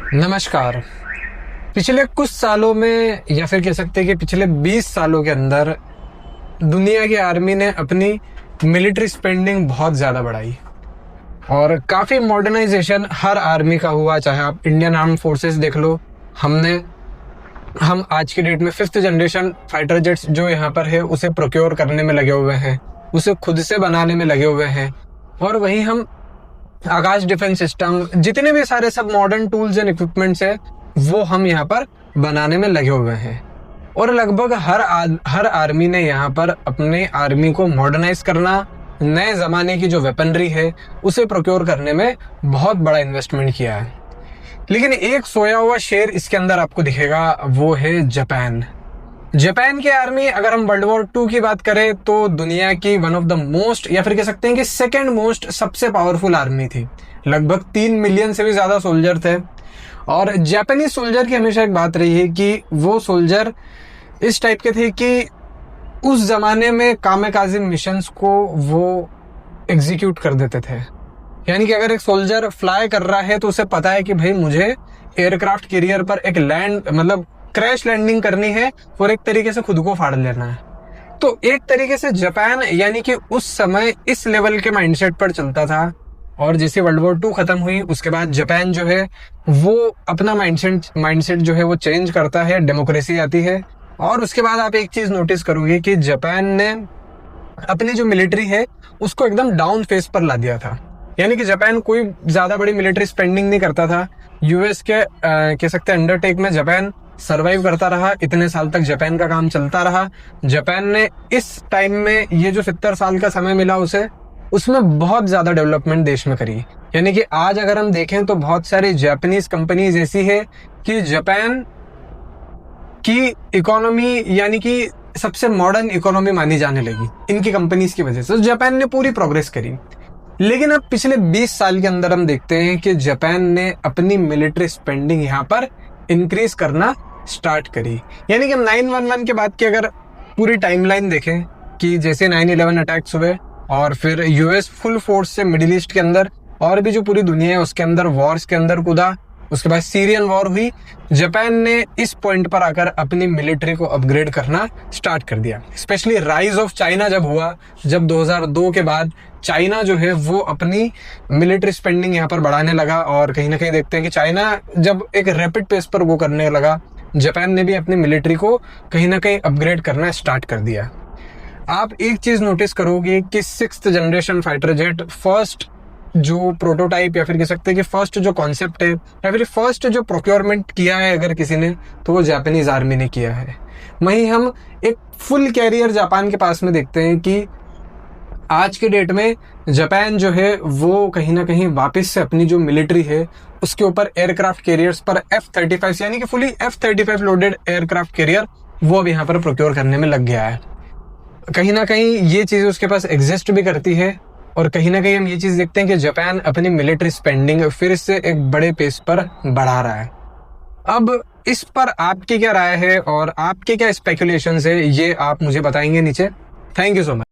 नमस्कार। पिछले कुछ सालों में या फिर कह सकते हैं कि पिछले 20 सालों के अंदर दुनिया की आर्मी ने अपनी मिलिट्री स्पेंडिंग बहुत ज़्यादा बढ़ाई और काफ़ी मॉडर्नाइजेशन हर आर्मी का हुआ। चाहे आप इंडियन आर्म फोर्सेस देख लो, हम आज की डेट में 5th जनरेशन फाइटर जेट्स जो यहाँ पर है उसे प्रोक्योर करने में लगे हुए हैं, उसे खुद से बनाने में लगे हुए हैं। और वहीं हम आकाश डिफेंस सिस्टम, जितने भी सारे सब मॉडर्न टूल्स एंड इक्विपमेंट्स है वो हम यहाँ पर बनाने में लगे हुए हैं। और लगभग हर आर्मी ने यहाँ पर अपने आर्मी को मॉडर्नाइज करना, नए ज़माने की जो वेपनरी है उसे प्रोक्योर करने में बहुत बड़ा इन्वेस्टमेंट किया है। लेकिन एक सोया हुआ शेर इसके अंदर आपको दिखेगा, वो है जापान की आर्मी। अगर हम वर्ल्ड वॉर 2 की बात करें तो दुनिया की वन ऑफ द मोस्ट या फिर कह सकते हैं कि सेकेंड मोस्ट सबसे पावरफुल आर्मी थी। लगभग 3 मिलियन से भी ज़्यादा सोल्जर थे। और जापानीज सोल्जर की हमेशा एक बात रही है कि वो सोल्जर इस टाइप के थे कि उस जमाने में कामेकाज़े मिशंस को वो एग्जीक्यूट कर देते थे। यानी कि अगर एक सोल्जर फ्लाई कर रहा है तो उसे पता है कि भाई मुझे एयरक्राफ्ट कैरियर पर एक क्रैश लैंडिंग करनी है और एक तरीके से खुद को फाड़ लेना है। तो एक तरीके से जापान यानी कि उस समय इस लेवल के माइंडसेट पर चलता था। और जैसे वर्ल्ड वॉर 2 खत्म हुई उसके बाद जापान जो है वो अपना माइंडसेट जो है वो चेंज करता है, डेमोक्रेसी आती है। और उसके बाद आप एक चीज नोटिस करोगे कि जापान ने अपनी जो मिलिट्री है उसको एकदम डाउन फेस पर ला दिया था। यानी कि जापान कोई ज्यादा बड़ी मिलिट्री स्पेंडिंग नहीं करता था। यूएस के कह सकते हैं अंडरटेक में जापान सरवाइव करता रहा। इतने साल तक जापान का काम चलता रहा। जापान ने इस टाइम में ये जो 70 साल का समय मिला उसे, उसमें बहुत ज्यादा डेवलपमेंट देश में करी। यानी कि आज अगर हम देखें तो बहुत सारी जापानीज कंपनीज ऐसी है कि जापान की इकोनॉमी यानी कि सबसे मॉडर्न इकोनॉमी मानी जाने लगी इनकी कंपनीज की वजह से। तो जापान ने पूरी प्रोग्रेस करी। लेकिन अब पिछले 20 साल के अंदर हम देखते हैं कि जापान ने अपनी मिलिट्री स्पेंडिंग यहाँ पर इंक्रीज करना स्टार्ट करी। यानी कि हम 9/11 के बाद की अगर पूरी टाइमलाइन देखें कि जैसे 9/11 अटैक्स हुए और फिर यूएस फुल फोर्स से मिडिल ईस्ट के अंदर और भी जो पूरी दुनिया है उसके अंदर वॉर्स के अंदर कूदा। उसके बाद सीरियन वॉर हुई। जापान ने इस पॉइंट पर आकर अपनी मिलिट्री को अपग्रेड करना स्टार्ट कर दिया। स्पेशली राइज ऑफ चाइना जब हुआ, जब 2002 के बाद चाइना जो है वो अपनी मिलिट्री स्पेंडिंग यहाँ पर बढ़ाने लगा। और कहीं ना कहीं देखते हैं कि चाइना जब एक रैपिड पेस पर वो करने लगा, जापान ने भी अपनी मिलिट्री को कहीं ना कहीं अपग्रेड करना स्टार्ट कर दिया। आप एक चीज नोटिस करोगे कि 6th generation fighter jet first जो प्रोटोटाइप या फिर कह सकते हैं कि फर्स्ट जो कॉन्सेप्ट है या फिर फर्स्ट जो प्रोक्योरमेंट किया है अगर किसी ने, तो वो जापानीज आर्मी ने किया है। वहीं हम एक फुल कैरियर जापान के पास में देखते हैं कि आज के डेट में जापान जो है वो कहीं ना कहीं वापस से अपनी जो मिलिट्री है उसके ऊपर एयरक्राफ्ट कैरियर्स पर F-35 यानी कि fully F-35 loaded aircraft carrier वो अब यहाँ पर प्रोक्योर करने में लग गया है। कहीं ना कहीं ये चीज़ उसके पास एग्जिस्ट भी करती है। और कहीं ना कहीं हम ये चीज़ देखते हैं कि जापान अपनी मिलिट्री स्पेंडिंग फिर से एक बड़े पेस पर बढ़ा रहा है। अब इस पर आपकी क्या राय है और आपके क्या स्पेकुलेशंस है, ये आप मुझे बताएंगे नीचे। Thank you so much.